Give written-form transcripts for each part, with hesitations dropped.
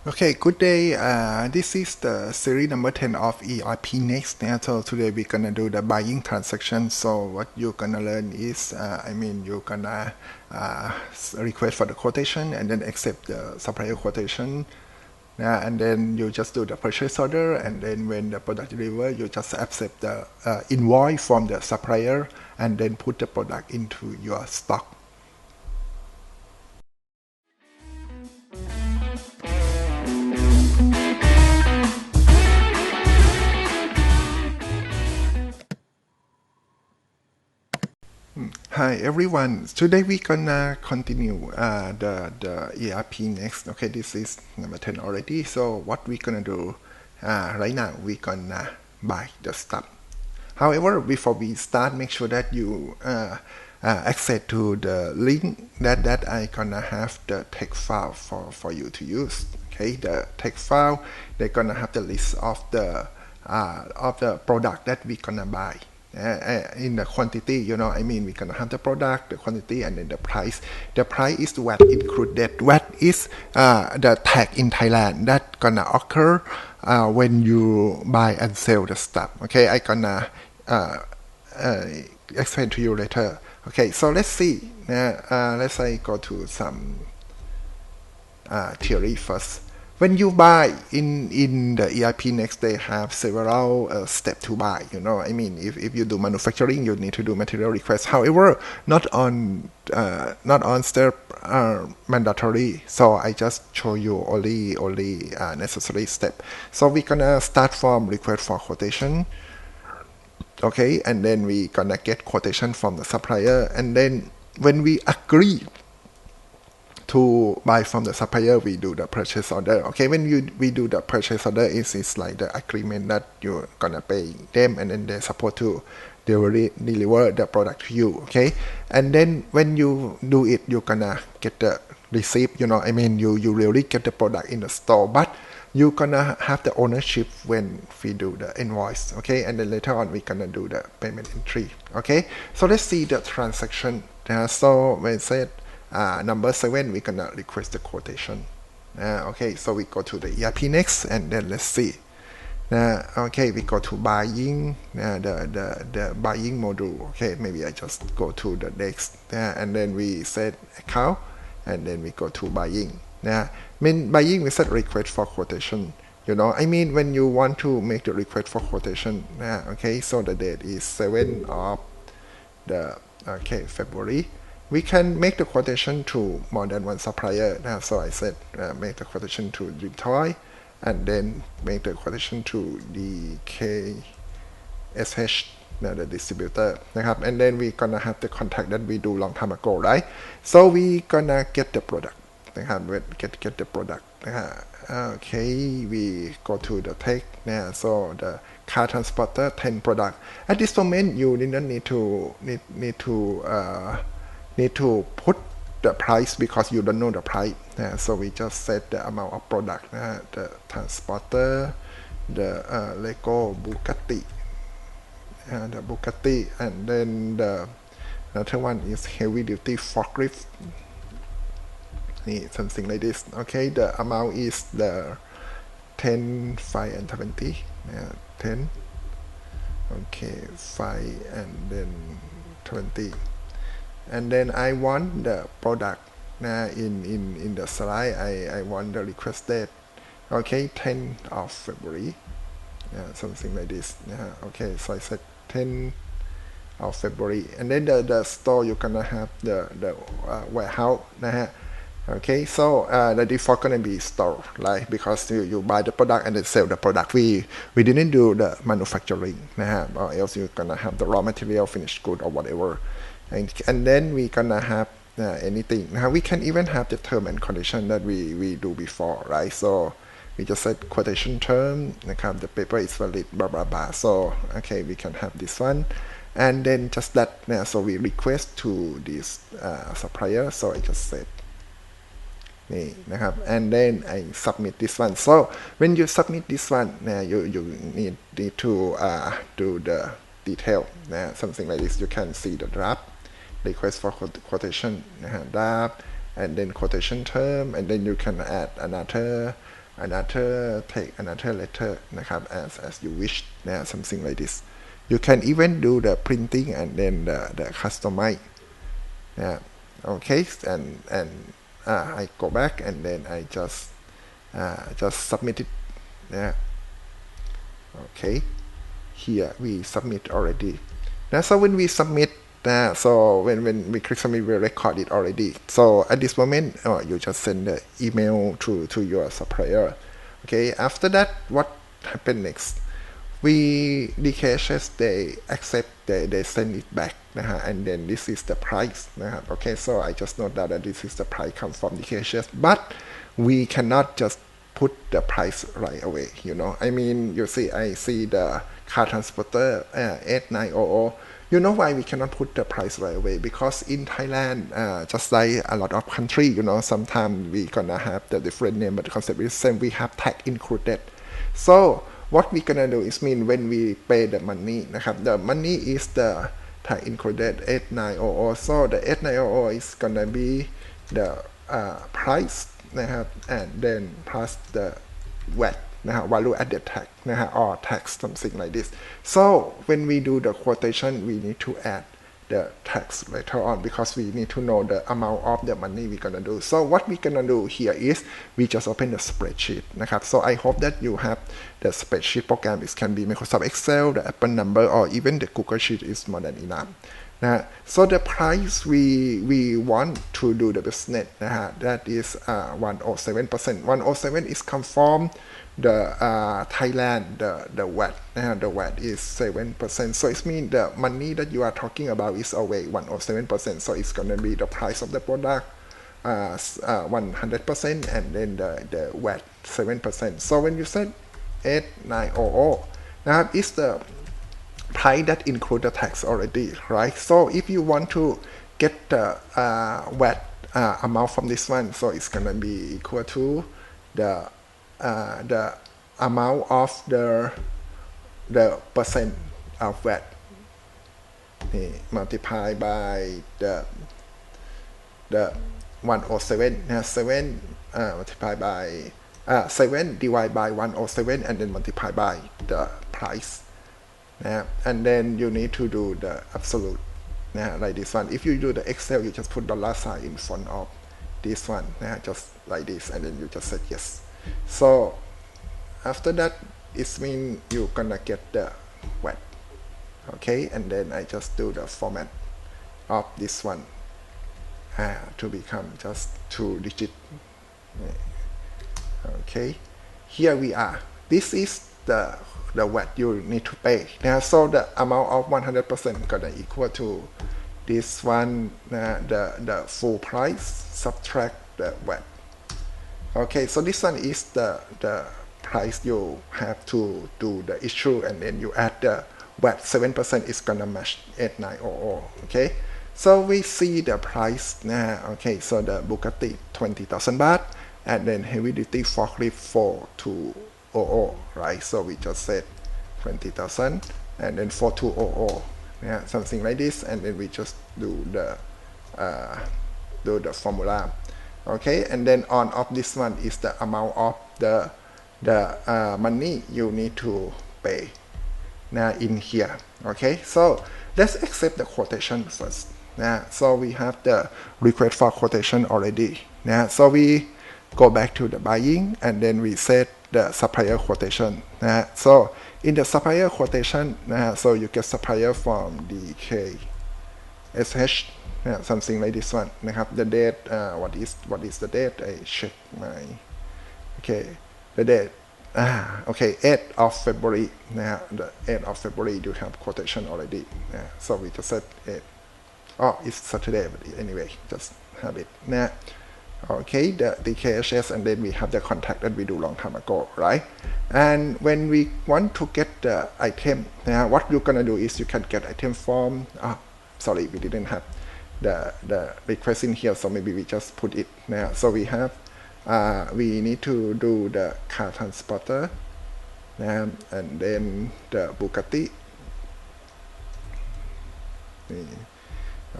Okay, good day. This is the series number 10 of ERPNext. So today we're gonna do the buying transaction. So what you're gonna learn is, you're gonna request for the quotation and then accept the supplier quotation. And then you just do the purchase order, and then when the product delivered, you just accept the invoice from the supplier and then put the product into your stock. Hi everyone. Today we're gonna continue the ERPNext. Okay, this is number 10 already. So what we're gonna do right now, we're gonna buy the stuff. However, before we start, make sure that you access to the link that I gonna have the text file for you to use. Okay, the text file, they're gonna have the list of the product that we're gonna buy. In the quantity, we're gonna have the product, the quantity, and then the price. The price is what included. What is the tag in Thailand that gonna occur when you buy and sell the stuff. Okay, I gonna explain to you later. Okay, so let's see. Let's say go to some theory first. When you buy in the ERPNext, they have several steps to buy. If you do manufacturing, you need to do material request. However, not on step mandatory. So I just show you only necessary step. So we're gonna start from request for quotation. Okay, and then we gonna get quotation from the supplier, and then when we agree to buy from the supplier, we do the purchase order. Okay, when we do the purchase order, it's like the agreement that you're gonna pay them, and then they're supposed to deliver the product to you. Okay, and then when you do it, you're gonna get the receipt. You really get the product in the store, but you're gonna have the ownership when we do the invoice. Okay, and then later on we're gonna do the payment entry. Okay, so let's see the transaction. So when it said number 7, we're gonna request the quotation. Okay, so we go to the ERPNext, and then let's see. Okay, we go to buying, the buying module. Okay, maybe I just go to the next, and then we set account, and then we go to buying. Buying, we set request for quotation. When you want to make the request for quotation, okay, so the date is 7 of February. We can make the quotation to more than one supplier. So I said make the quotation to Dream Toy, and then make the quotation to the KSH, the distributor. And then we gonna have the contact that we do long time ago, right? So we gonna get the product. Get the product. Okay, we go to the tech. So the car transporter 10 product. At this moment, you didn't need to put the price because you don't know the price. So we just set the amount of product. The transporter, the Lego Bugatti, and then the another one is heavy duty forklift. Something like this. Okay, the amount is the 10, 5, and 20. 10. Okay, 5 and then 20. And then I want the product in the slide. I want the request date. Okay, 10 of February. Something like this. Okay, so I said 10 of February. And then the store, you're gonna have the warehouse. Okay, so the default gonna be store, right? Because you buy the product and then sell the product. We didn't do the manufacturing, or else you're gonna have the raw material, finished good, or whatever. And then we gonna have anything. Now we can even have the term and condition that we do before, right? So we just said quotation term, the paper is valid, blah blah blah. So okay, we can have this one, and then just that. So we request to this supplier. So I just said, and then I submit this one. So when you submit this one, you need to do the detail, something like this. You can see the draft, request for quotation, draft, and then quotation term, and then you can add another another take another letter นะครับ as you wish นะ something like this you can even do the printing and then the customize นะ okay and I go back and then I just submit it นะ okay here we submit already now so when we submit so when we click submit we record it already so at this moment you just send the email to your supplier okay after that what happen next we DKHS they accept they send it back นะฮะ and then this is the price นะครับ okay so I just note that this is the price come from DKHS but we cannot just put the price right away you know I mean you see I see the car transporter 8900 you know why we cannot put the price right away because in Thailand just like a lot of country you know sometimes we gonna have the different name but the concept is same we have tag included so what we gonna do is mean when we pay the money นะครับ the money is the tag included 8900 so the 8900 is gonna be the price นะครับ and then plus the VAT นะฮะ value added tax นะฮะ or tax something like this so when we do the quotation we need to add the tax later on because we need to know the amount of the money we're gonna do so what we're gonna do here is we just open the spreadsheet นะครับ so I hope that you have the spreadsheet program it can be Microsoft Excel the Apple number or even the Google Sheet is more than enough นะฮะ so the price we want to do the business นะฮะ that is 107% 107 is come from the Thailand the VAT นะฮะ the VAT is 7% so it means the money that you are talking about is always 107% so it's gonna be the price of the product 100% and then the VAT 7% so when you said 8900 นะครับ is the price that include the tax already right so if you want to get the VAT amount from this one so it's gonna be equal to the amount of the percent of VAT นี่ multiply by the 107 นะ 7 multiply by 7 divide by 107 and then multiply by the price นะ and then you need to do the absolute นะ like this one if you do the Excel you just put dollar sign in front of this one นะ just like this and then you just say yes so after that it means you're gonna get the VAT okay and then I just do the format of this one to become just 2 digit okay here we are this is the VAT you need to pay now so the amount of 100% gonna equal to this one the full price subtract the VAT okay so this one is the price you have to do the issue and then you add the VAT 7% is gonna match 8900 okay so we see the price okay so the Bugatti 20,000 baht and then heavy duty forklift 4200 right so we just said 20,000 and then 4200 something like this and then we just do the formula okay and then on of this one is the amount of the money you need to pay now in here okay so let's accept the quotation first so we have the request for quotation already so we go back to the buying and then we set the supplier quotation so in the supplier quotation so you get supplier from DKSH something like this one นะครับ the date what is the date I check my okay the date okay 8th of February นะฮะ the 8th of February you have quotation already so we just set 8 it's Saturday but anyway just have it นะ okay the KHS and then we have the contact that we do long time ago right and when we want to get the item what you're gonna do is you can get item from sorry we didn't have the request in here so maybe we just put it so we have we need to do the car transporter and then the Bugatti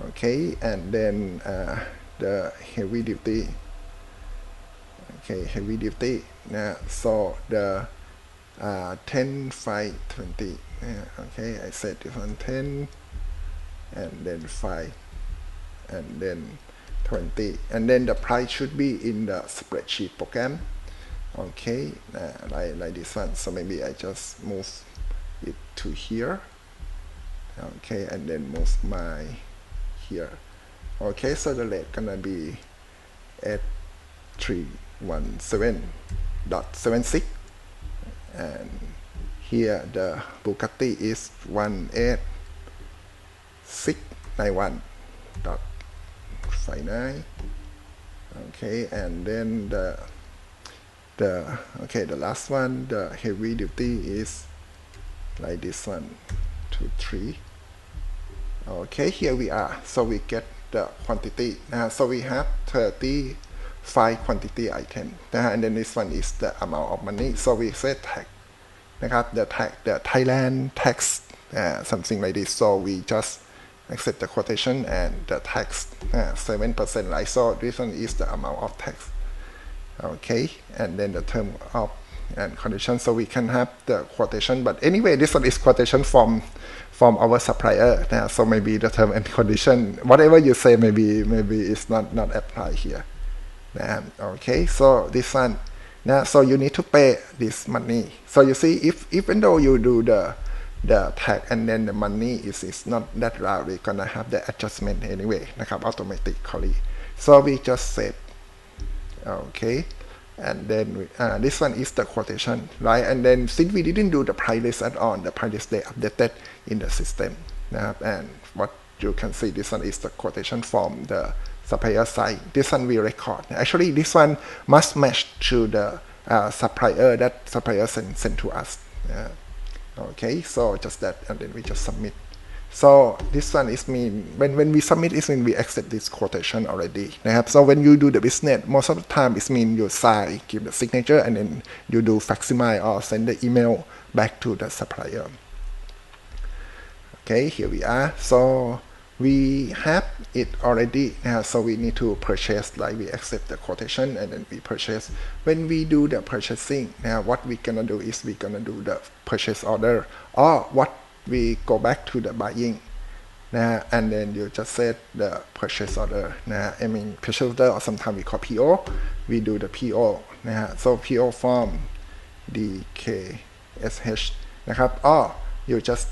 okay and then the heavy duty okay, heavy duty นะ so the 10 5 20 okay, I set this one 10 and then 5 and then 20 and then the price should be in the spreadsheet program. Okay, like this one, so maybe I just move it to here. Okay, and then move my here. Okay, so the rate gonna be at 317.76 and here the Bugatti is 18691.59. okay, and then the last one, the heavy duty is like this one, 2 3. okay, here we are, so we get the quantity so we have 35 quantity item and then this one is the amount of money, so we set tag นะครับ the Thailand tax something like this, so we just accept the quotation and the tax 7%, right? So this one is the amount of tax. Okay, and then the term of and condition, so we can have the quotation, but anyway this one is quotation from our supplier, so maybe the term and condition, whatever you say, maybe it's not apply here. Okay, so this one, so you need to pay this money. So you see, if even though you do the tag and then the money is not that loud, we're gonna have the adjustment anyway นะครับ automatically. So we just set, okay, and then this one is the quotation, right? And then since we didn't do the price list at all, the price list they updated in the system นะครับ and what you can see, this one is the quotation from the supplier side. This one we record. Actually, this one must match to the supplier that supplier sent to us. Okay, so just that, and then we just submit. So this one is mean when we submit, it mean we accept this quotation already. นะครับ so when you do the business, most of the time it mean you sign, give the signature, and then you do facsimile or send the email back to the supplier. Okay, here we are. So we have it already, so we need to purchase, like we accept the quotation and then we purchase. When we do the purchasing, what we gonna do is we gonna do the purchase order, or what we go back to the buying, and then you just set the purchase order, I mean purchase order, or sometimes we call PO. We do the PO, so PO form DKSH นะครับ or you just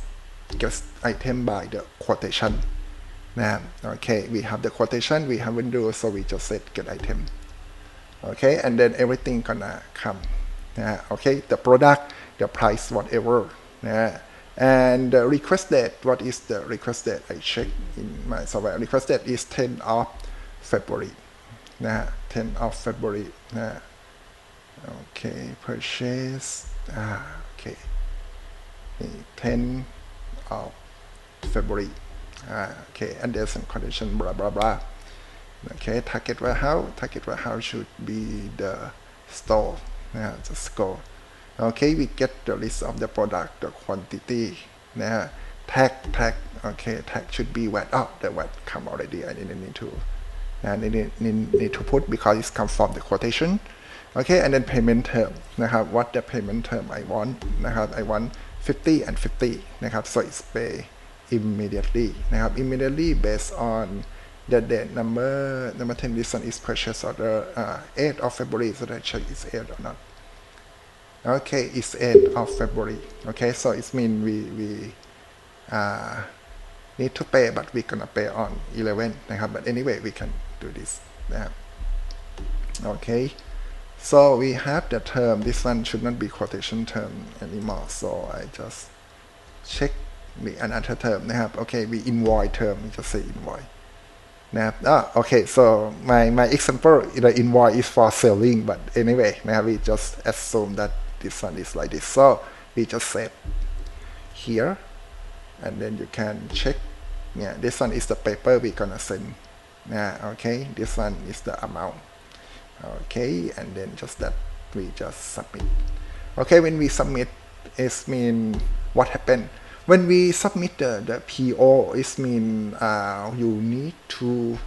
get item by the quotation. Okay, we have the quotation, we haven't do, so we just set get item. Okay, and then everything gonna come. Okay, the product, the price, whatever. And the request date, what is the request date? I check in my software. Request date is 10 of February. 10 of February. Okay, purchase. Okay, 10 of February. Okay, and there's some condition, blah blah blah. Okay, target warehouse should be the store. Just go. Okay, we get the list of the product, the quantity. Tag. Okay, tag should be VAT. The VAT come already. I didn't need to put because it's come from the quotation. Okay, and then payment term. What the payment term I want. I want 50 and 50. So it's pay immediately. Immediately based on the date number 10. This one is purchase order 8th of February. So that check is 8 or not. Okay, it's 8th of February. Okay, so it means we need to pay, but we're gonna pay on 11. But anyway, we can do this. Okay, so we have the term. This one should not be quotation term anymore. So I just check the another term. Okay, we invoice term. We just say invoice. Okay, so my example, the invoice is for selling, but anyway, we just assume that this one is like this. So we just set here, and then you can check. This one is the paper we're gonna send. Okay, this one is the amount. Okay, and then just that we just submit. Okay, when we submit, it mean what happened. When we submit the PO, it mean you need to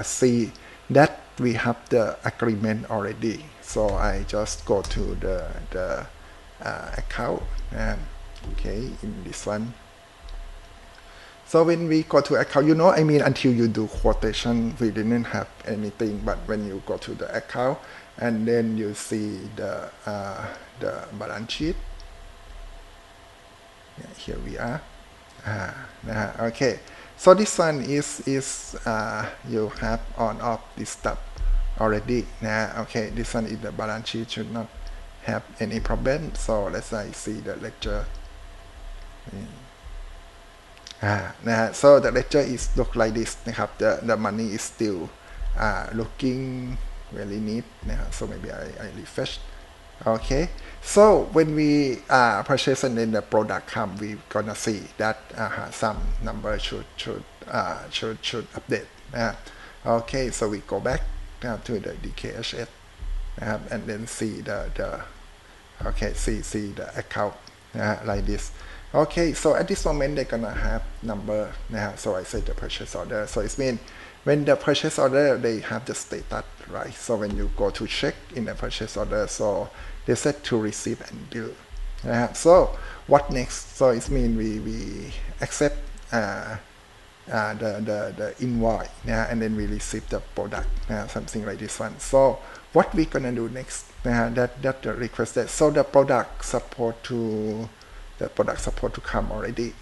see that we have the agreement already. So I just go to the account, okay, in this one. So when we go to account, I mean, until you do quotation, we didn't have anything. But when you go to the account, and then you see the balance sheet. Yeah, here we are. Okay. So this one is you have on off this step already. Okay. This one is the balance sheet, should not have any problem. So let's say see the ledger. So the ledger is look like this นะครับ the money is still looking very neat นะครับ so maybe I refresh. Okay, so when we purchase and then the product come, we gonna see that some number should update. Okay, so we go back to the DKHS and then see the okay, see the account like this. Okay, so at this moment they're gonna have number. So I say the purchase order. So it means when the purchase order, they have the status, right? So when you go to check in the purchase order, so they set to receive and bill. So what next? So it means we accept the invoice, and then we receive the product, something like this one. So what we gonna do next? That the requested. So the product support to come already,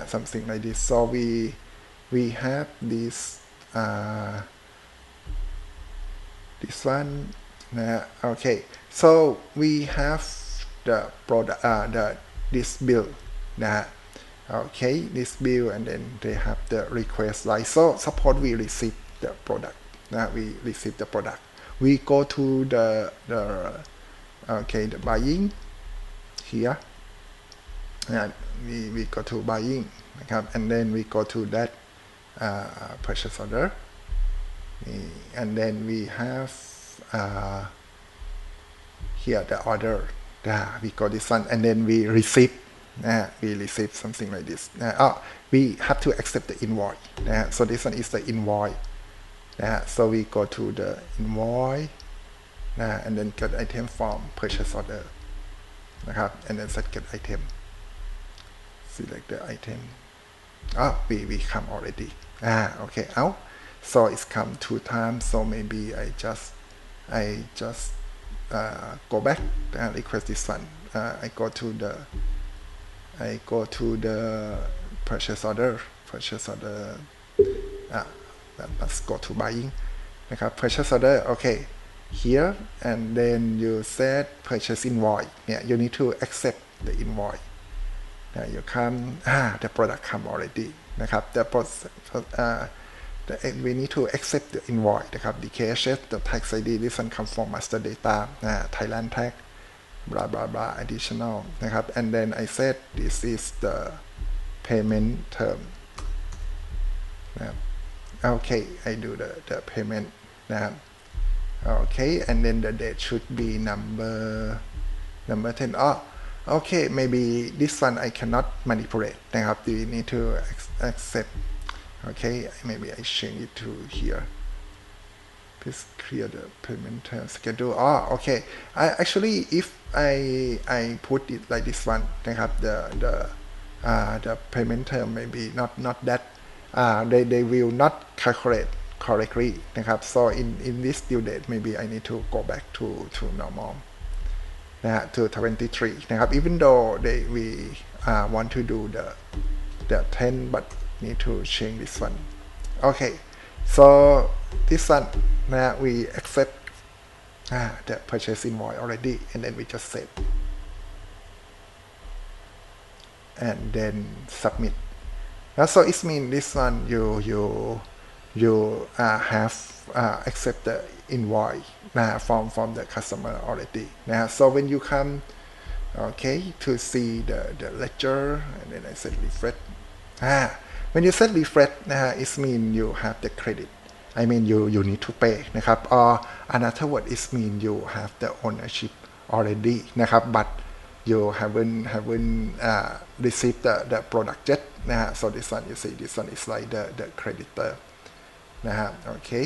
something like this. So we have this this one. Okay, so we have the product this bill. Okay, this bill, and then they have the request, like so. Suppose we receive the product. We receive the product. We go to the buying here. We go to buying, นะครับ and then we go to that purchase order, and then we have here the order. We go this one, and then we receive something like this. We have to accept the invoice. So this one is the invoice. So we go to the invoice, and then get item from purchase order, นะครับ and then set get item. Select the item. We come already. Okay, so it's come 2 times. So maybe I just go back and request this one. I go to the purchase order. That must go to buying, นะครับ purchase order. Okay, here, and then you set purchase invoice. You need to accept the invoice. You come, the product come already, นะครับ we need to accept the invoice, นะครับ DKHS, the tax ID, this one come from master data, Thailand tax, blah blah blah, additional, นะครับ and then I said this is the payment term. Okay, I do the payment. Okay, and then the date should be number 10. Okay, maybe this one I cannot manipulate, นะครับ we need to accept. Okay, maybe I change it to here. Please clear the payment term schedule. Okay. Actually, if I put it like this one, นะครับ the payment term maybe not that. They will not calculate correctly, นะครับ so in this due date maybe I need to go back to normal, to 23, นะครับ even though we want to do the 10, but need to change this one. Okay, so this one, we accept the purchase invoice already, and then we just save and then submit. So it means this one you have accept the invoice from the customer already. So when you come, okay, to see the ledger, and then I said refresh. When you set refresh, it means you have the credit. I mean you need to pay, นะครับ or another word is mean you have the ownership already, นะครับ but you haven't received the product yet, so this one, you see, this one is like the creditor, นะครับ okay,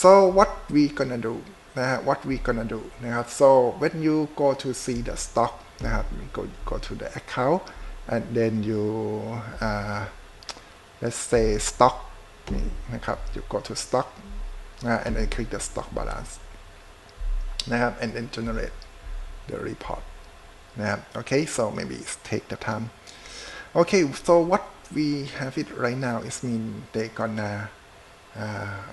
so what we gonna do นะฮะ what we gonna do นะครับ so when you go to see the stock นะครับ go to the account and then you let's say stock นี่นะครับ you go to stock and then click the stock balance นะครับ and then generate the report นะครับ okay so maybe take the time okay so what we have it right now is mean they gonna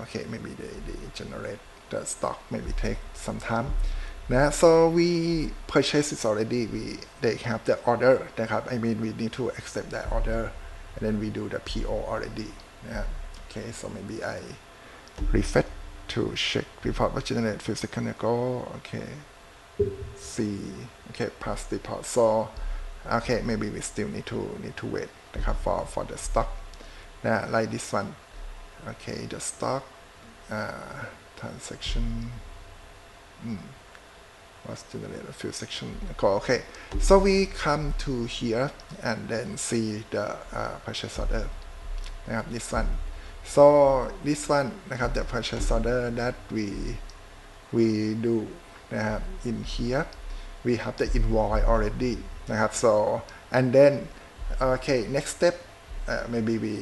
okay maybe they generate the stock maybe take some time นะ so we purchase it already they have the order นะครับ I mean we need to accept that order and then we do the PO already นะ okay so maybe I refresh to check report was generated few seconds ago okay see okay past report so okay maybe we still need to wait นะครับ for the stock นะ like this one okay the stock transaction was generated a few sections ago okay so we come to here and then see the purchase order นะครับ this one so this one นะครับ the purchase order that we do นะครับ in here we have the invoice already นะครับ so and then okay next step maybe we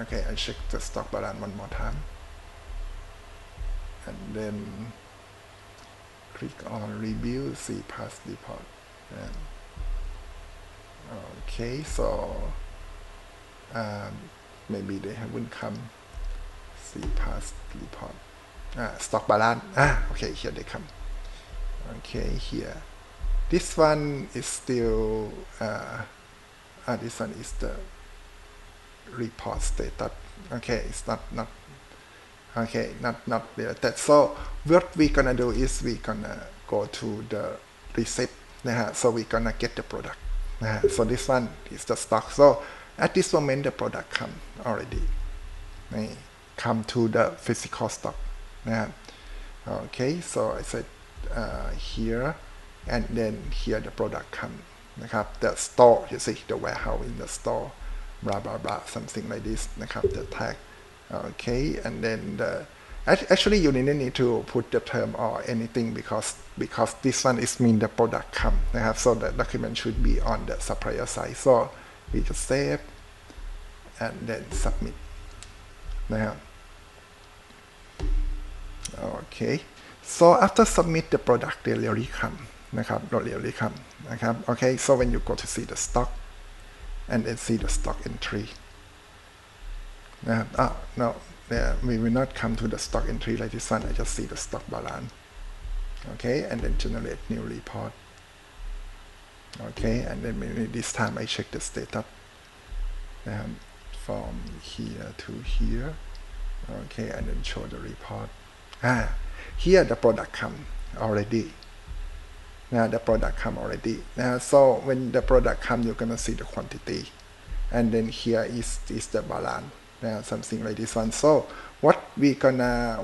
okay I check the stock balance one more time and then click on review see past report and okay so maybe they haven't come see past report stock balance okay here they come okay here this one is still this one is the report status okay it's not okay not related so what we gonna do is we gonna go to the receipt นะฮะ so we gonna get the product นะฮะ so this one is the stock so at this moment the product come already นี่ come to the physical stock นะฮะ okay so I said here and then here the product come นะครับ the store you see the warehouse in the store blah blah blah something like this นะครับ the tag okay and then actually you didn't need to put the term or anything because this one is mean the product come นะครับ so the document should be on the supplier side so we just save and then submit นะครับ okay so after submit the product delivery come นะครับ delivery come นะครับ okay so when you go to see the stock and then see the stock entry no we will not come to the stock entry like this one I just see the stock balance okay and then generate new report okay and then maybe this time I check the status from here to here okay and then show the report here the product come already now the product come already so when the product come you're gonna see the quantity and then here is the balance something like this one so what we gonna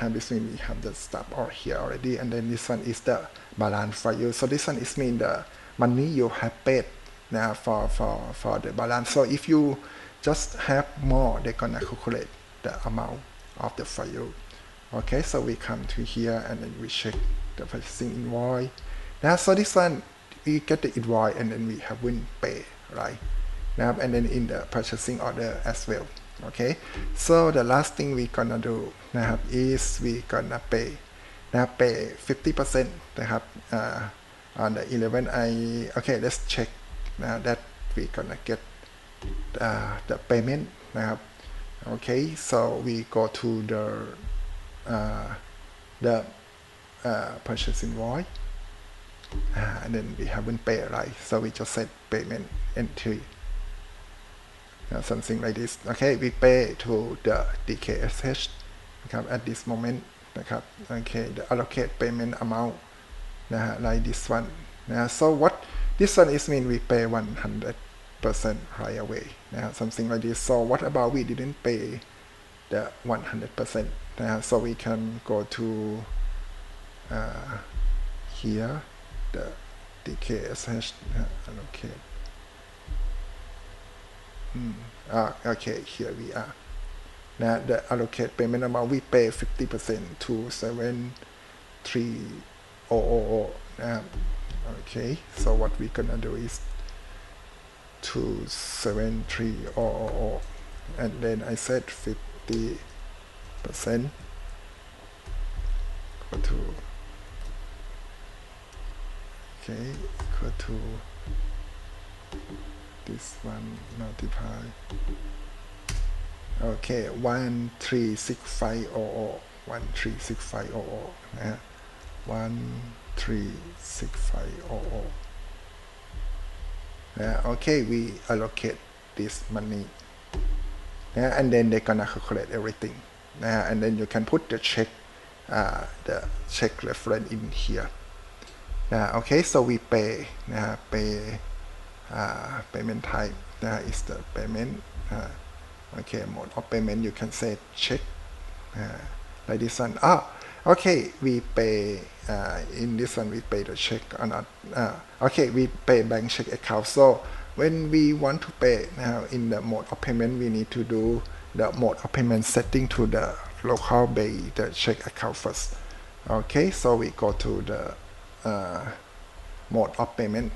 have is we have the stuff or here already and then this one is the balance for you so this one is mean the money you have paid for the balance so if you just have more they're gonna calculate the amount of the for you okay so we come to here and then we check the purchasing invoice so this one we get the invoice and then we haven't pay rightนะครับ and then in the purchasing order as well okay so the last thing we gonna do นะครับ is we gonna pay นะครับ pay 50% นะครับ on the 11 okay let's check that we gonna get the payment นะครับ okay so we go to the purchase invoice and then we haven't paid right so we just set payment entry something like this okay we pay to the DKSH นะครับ at this moment นะครับ okay the allocate payment amount นะฮะ like this one นะ so what this one is mean we pay 100% right away นะ something like this so what about we didn't pay the 100% นะ so we can go to here the DKSH allocate okay here we are นะ the allocate payment amount we pay 50% to 73000นะครับ okay so what we gonna do is to 73000 and then I said 50% go to okay go to this one multiply okay 136,500 136,500นะฮะ 136,500นะ okay we allocate this money นะ and then they gonna calculate everything นะ and then you can put the check reference in here นะ okay so we pay นะ payment type นะ is the payment okay mode of payment you can say check like this one okay we pay in this one we pay the check or not okay we pay bank check account so when we want to pay now in the mode of payment we need to do the mode of payment setting to the local pay the check account first okay so we go to the mode of payment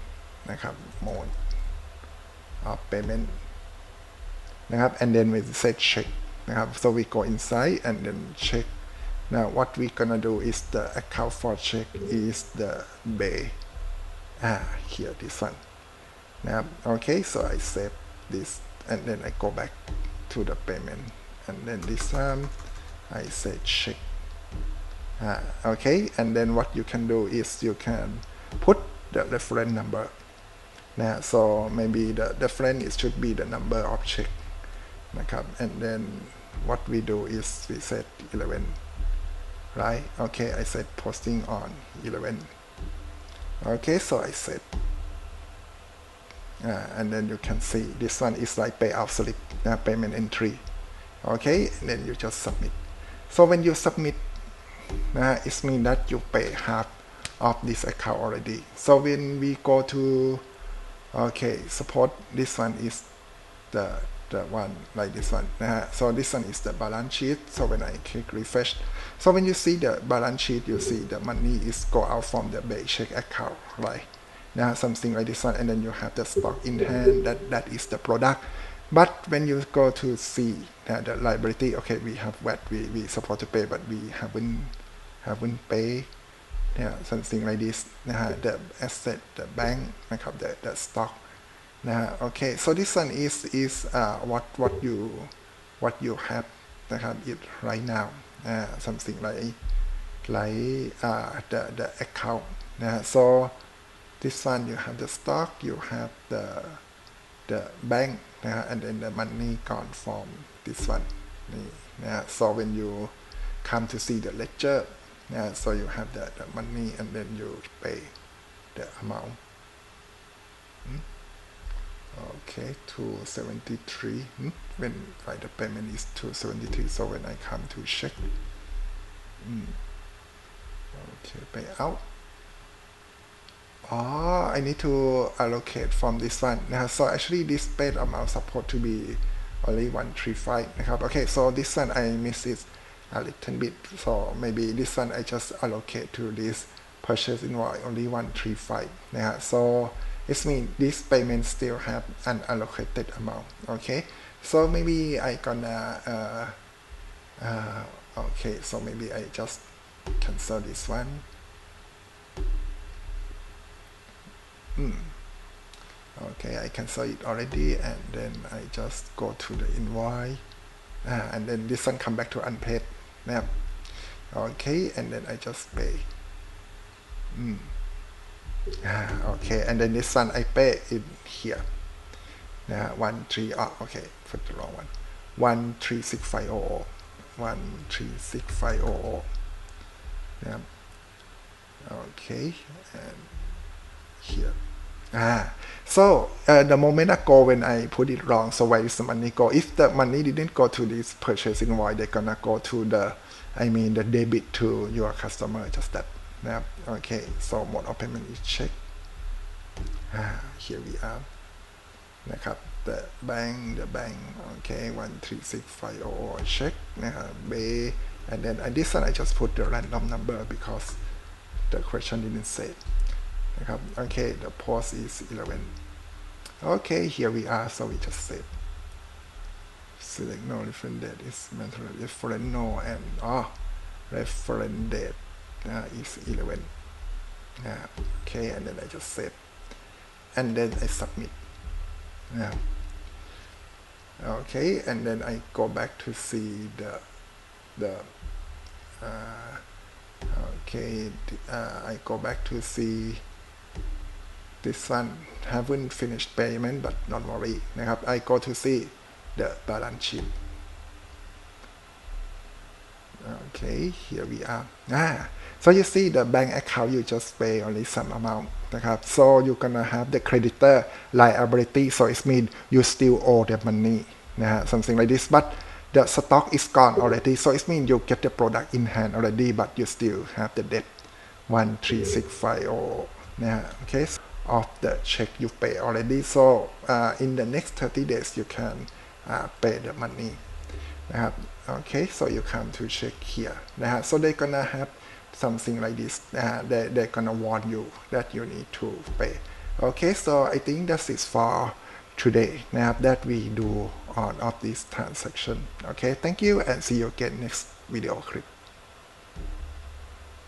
นะครับ mode of payment นะครับ and then we set check นะครับ so we go inside and then check now what we gonna do is the account for check is the bay here this one นะครับ okay so I save this and then I go back to the payment and then this one I say check okay and then what you can do is you can put the reference number now so maybe the reference it should be the number of check นะครับ and then what we do is we set 11 right okay I set posting on 11 okay so I set and then you can see this one is like payout slip payment entry okay and then you just submit so when you submit it means that you pay half of this account already so when we go to okay suppose this one is the one like this one so this one is the balance sheet so when I click refresh so when you see the balance sheet you see the money is go out from the bank check account right something like this one and then you have the stock in hand that is the product but when you go to see the liability okay we have what we supposed to pay but we haven't pay something like this the asset the bank นะครับ the stock okay so this one is what you have นะครับ it right now something like the account so this one you have the stock you have the bank and then the money gone from this one นี่so when you come to see the ledger so you have the money and then you pay the amount okay 273 when the payment is 273 so when I come to check okay pay out I need to allocate from this one so actually this paid amount supposed to be only 135 นะครับ okay so this one I miss it a little bit so maybe this one I just allocate to this purchase invoice only 135 so it means this payment still have an allocated amount okay so maybe I gonna okay so maybe I just cancel this one okay I cancel it already and then I just go to the invoice and then this one come back to unpaid okay and then I just pay okay and then this one I pay in here okay put the wrong one 136,500 136,500 okay and here so the moment ago when I put it wrong so where is the money go if the money didn't go to this purchase invoice they're gonna go to the the debit to your customer just that okay so mode of payment is check here we are นะครับ the bank okay 136500 I check นะครับ Bay and then this one I just put the random number because the question didn't say นะครับ okay the post is 11 okay here we are so we just save select no reference date is matter reference no and reference date is 11 okay and then I just save and then I submit okay and then I go back to see the okay I go back to see this one haven't finished payment but don't worry นะครับ I go to see the balance sheet okay here we are so you see the bank account you just pay only some amount นะครับ so you gonna have the creditor liability so it means you still owe the money นะฮะ something like this but the stock is gone already so it means you get the product in hand already but you still have the debt 13650 นะฮะ okay of the check you pay already so in the next 30 days you can pay the money นะครับ okay so you come to check here นะฮะ so they gonna have something like this they're gonna warn you that you need to pay okay so I think that's it for today นะครับ that we do on of this transaction okay thank you and see you again next video clip